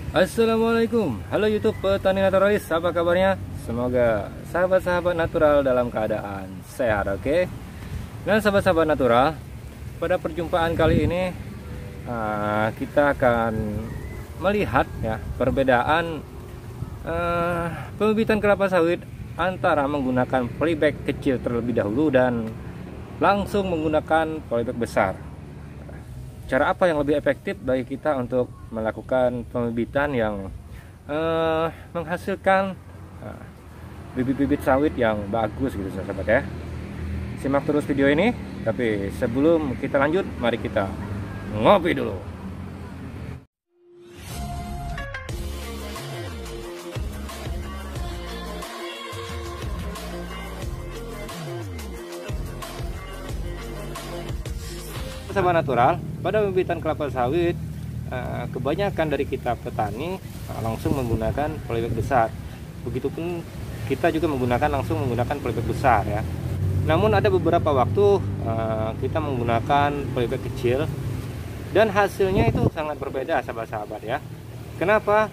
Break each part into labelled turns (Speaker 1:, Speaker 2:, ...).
Speaker 1: Assalamualaikum, halo YouTube petani naturalis, apa kabarnya? Semoga sahabat-sahabat natural dalam keadaan sehat, oke? Dan sahabat-sahabat natural, pada perjumpaan kali ini kita akan melihat ya perbedaan pembibitan kelapa sawit antara menggunakan polybag kecil terlebih dahulu dan langsung menggunakan polybag besar. Cara apa yang lebih efektif bagi kita untuk melakukan pembibitan yang menghasilkan bibit-bibit sawit yang bagus gitu sahabat ya. Simak terus video ini, tapi sebelum kita lanjut mari kita ngopi dulu. Sahabat natural, pada pembibitan kelapa sawit kebanyakan dari kita petani langsung menggunakan polybag besar. Begitupun kita juga langsung menggunakan polybag besar ya. Namun ada beberapa waktu kita menggunakan polybag kecil dan hasilnya itu sangat berbeda sahabat-sahabat ya. Kenapa?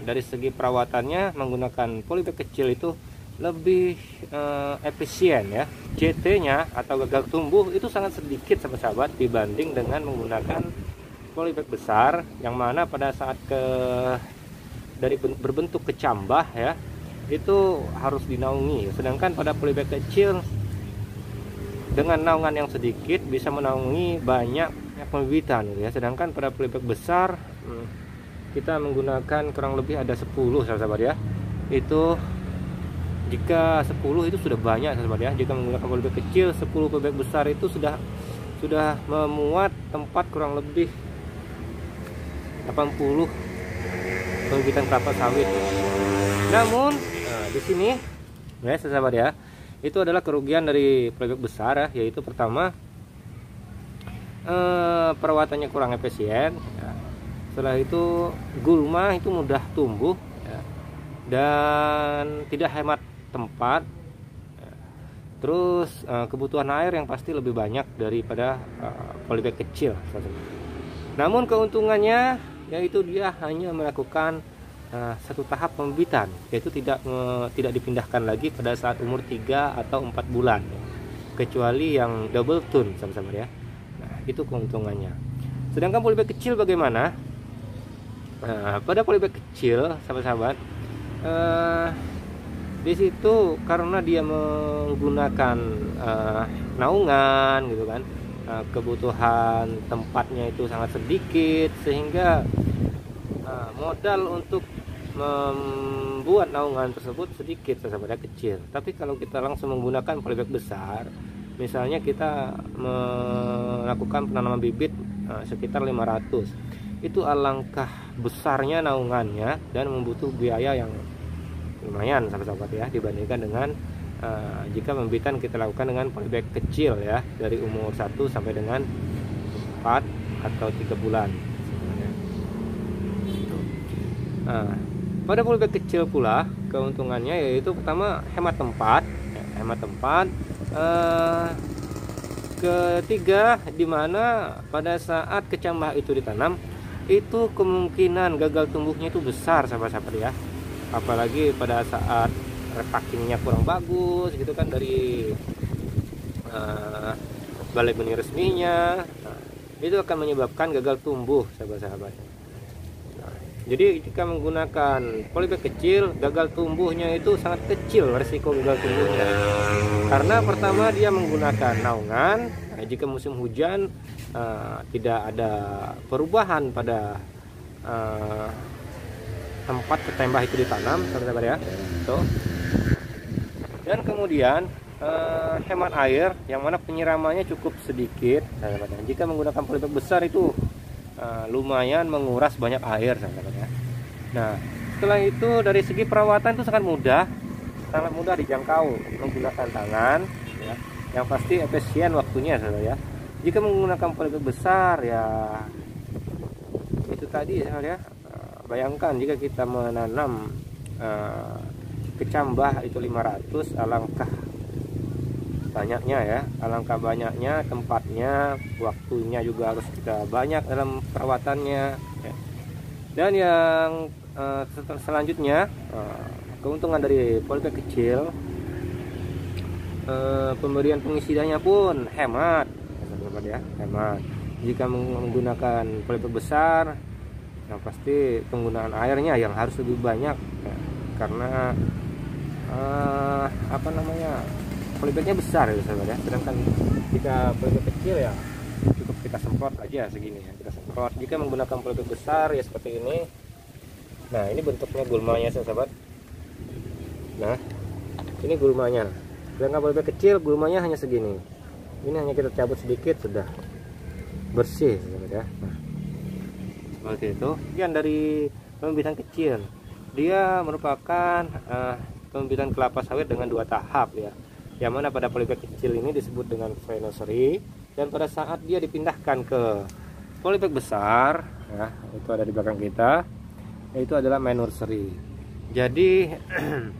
Speaker 1: Dari segi perawatannya menggunakan polybag kecil itu lebih efisien ya. JT-nya atau gagal tumbuh itu sangat sedikit sahabat-sahabat dibanding dengan menggunakan polybag besar, yang mana pada saat berbentuk kecambah ya itu harus dinaungi. Sedangkan pada polybag kecil dengan naungan yang sedikit bisa menaungi banyak pembibitan ya. Sedangkan pada polybag besar kita menggunakan kurang lebih ada 10 sahabat-sahabat ya. Itu jika 10 itu sudah banyak sahabat ya. Jika menggunakan polybag kecil, 10 polybag besar itu sudah memuat tempat kurang lebih 80 pembibitan kelapa sawit. Namun di sini ya sahabat ya, itu adalah kerugian dari polybag besar ya, yaitu pertama perawatannya kurang efisien ya. Setelah itu gulma itu mudah tumbuh ya, dan tidak hemat tempat. Terus kebutuhan air yang pasti lebih banyak daripada polybag kecil. Namun keuntungannya yaitu dia hanya melakukan satu tahap pembibitan, yaitu tidak dipindahkan lagi pada saat umur 3 atau 4 bulan, kecuali yang double tune sahabat-sahabat ya. Nah, itu keuntungannya. Sedangkan polybag kecil bagaimana? Pada polybag kecil sahabat-sahabat, di situ karena dia menggunakan naungan gitu kan, kebutuhan tempatnya itu sangat sedikit, sehingga modal untuk membuat naungan tersebut sedikit sahabat, kecil. Tapi kalau kita langsung menggunakan polybag besar, misalnya kita melakukan penanaman bibit sekitar 500, itu alangkah besarnya naungannya dan membutuhkan biaya yang lumayan sahabat-sahabat ya, dibandingkan dengan jika pembibitan kita lakukan dengan polybag kecil ya, dari umur 1 sampai dengan 4 atau 3 bulan. Pada polybag kecil pula keuntungannya yaitu pertama hemat tempat ya, ketiga dimana pada saat kecambah itu ditanam itu kemungkinan gagal tumbuhnya itu besar sahabat-sahabat ya. Apalagi pada saat repackingnya kurang bagus gitu kan dari balai benih resminya, itu akan menyebabkan gagal tumbuh sahabat-sahabat. Jadi jika menggunakan polybag kecil, gagal tumbuhnya itu sangat kecil, resiko gagal tumbuhnya. Karena pertama dia menggunakan naungan. Jika musim hujan tidak ada perubahan pada tempat ketembah itu ditanam sahabat-sahabat ya. Tuh. Dan kemudian hemat air, yang mana penyiramannya cukup sedikit sahabat-sahabat. Jika menggunakan polybag besar itu lumayan menguras banyak air sahabat ya. Nah, setelah itu dari segi perawatan itu sangat mudah dijangkau menggunakan tangan ya. Yang pasti efisien waktunya sahabat ya. Jika menggunakan polybag besar ya itu tadi sahabat ya. Bayangkan jika kita menanam kecambah itu 500, alangkah banyaknya ya, alangkah banyaknya tempatnya, waktunya juga harus kita banyak dalam perawatannya ya. Dan yang selanjutnya, keuntungan dari polybag kecil, pemberian pengisiranya pun hemat, ya, hemat. Jika menggunakan polybag besar, yang pasti penggunaan airnya yang harus lebih banyak, ya, karena polybagnya besar ya sahabat ya. Sedangkan jika polybag kecil ya cukup kita semprot aja segini ya, kita semprot. Jika menggunakan polybag besar ya seperti ini. Nah, ini bentuknya gulmanya sahabat. Nah, ini gulmanya. Sedangkan polybag kecil gulmanya hanya segini. Ini hanya kita cabut sedikit sudah bersih sahabat ya. Nah, seperti itu. Sekian dari pembibitan kecil. Dia merupakan pembibitan kelapa sawit dengan 2 tahap ya. Yang mana pada polybag kecil ini disebut dengan pre-nursery, dan pada saat dia dipindahkan ke polybag besar ya, itu ada di belakang kita, itu adalah main nursery. Jadi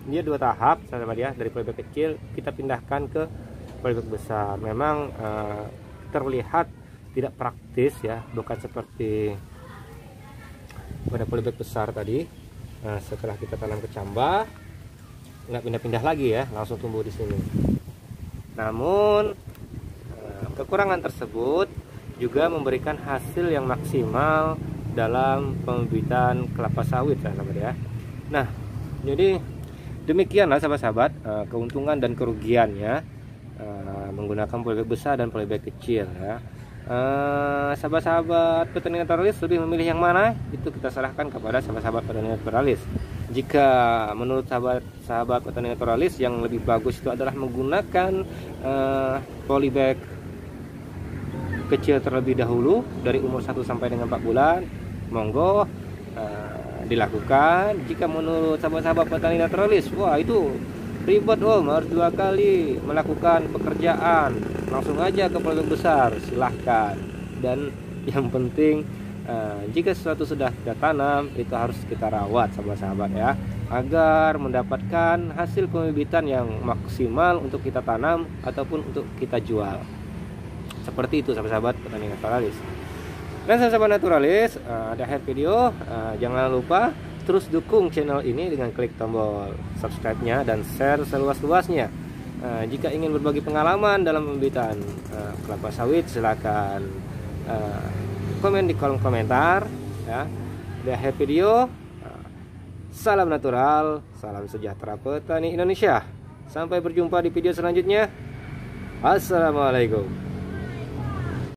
Speaker 1: dia 2 tahap sama dia, dari polybag kecil kita pindahkan ke polybag besar. Memang terlihat tidak praktis ya, bukan seperti pada polybag besar tadi. Setelah kita tanam kecambah, nggak pindah-pindah lagi ya, langsung tumbuh di sini. Namun kekurangan tersebut juga memberikan hasil yang maksimal dalam pembibitan kelapa sawit sahabat ya. Nah, jadi demikianlah sahabat-sahabat keuntungan dan kerugiannya menggunakan polybag besar dan polybag kecil ya. Sahabat-sahabat petani naturalis lebih memilih yang mana? Itu kita serahkan kepada sahabat-sahabat petani naturalis. Jika menurut sahabat petani naturalis yang lebih bagus itu adalah menggunakan polybag kecil terlebih dahulu dari umur 1 sampai dengan 4 bulan, monggo dilakukan. Jika menurut sahabat-sahabat petani naturalis, wah itu ribet harus 2 kali melakukan pekerjaan, langsung aja ke polybag besar, silahkan. Dan yang penting jika sesuatu sudah kita tanam, itu harus kita rawat sahabat-sahabat ya, agar mendapatkan hasil pembibitan yang maksimal untuk kita tanam ataupun untuk kita jual. Seperti itu sahabat-sahabat petani naturalis. Dan sahabat naturalis, di akhir video jangan lupa terus dukung channel ini dengan klik tombol subscribe-nya dan share seluas-luasnya. Jika ingin berbagi pengalaman dalam pembibitan kelapa sawit, silakan komen di kolom komentar ya. Di akhir video, salam natural, salam sejahtera petani Indonesia. Sampai berjumpa di video selanjutnya. Assalamualaikum.